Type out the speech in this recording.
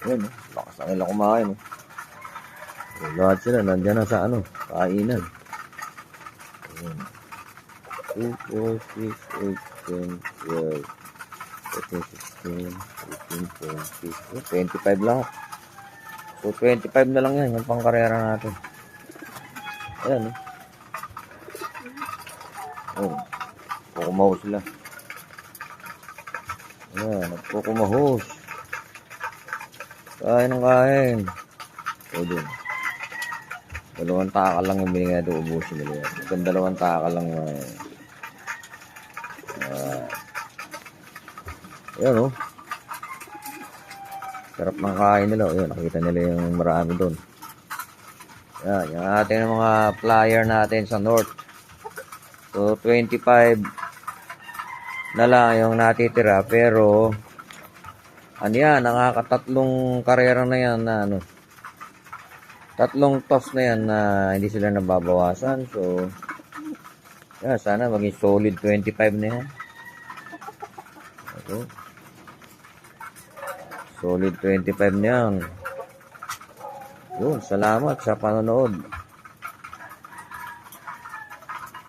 Ayan, lakas na nila kumain. Lahat sila, nandiyan na sa kainan. Ayan. 2, 4, 6, 8, 10, 12, 13, 16, 18, 25 lang. So, 25 na lang yan, yung pangkarera natin. Ayan, nagkukumahos sila. Ayan, nagkukumahos. Kain ng kain. So, dun. 2 takal lang yung binigay ito, ubusin nila yan. Kung 2 takal lang ayan, sarap ng kain nila. Ayan, nakita nila yung marami doon. Ayan, yung ating mga flyer natin sa North. So, 25 na lang yung natitira. Pero, yan, nakakatatlong karera na yan na 3 toss na yan na hindi sila nababawasan. So, yan, sana maging solid 25 na yan. Okay. Solid 25 na yan. Yun, salamat sa panonood.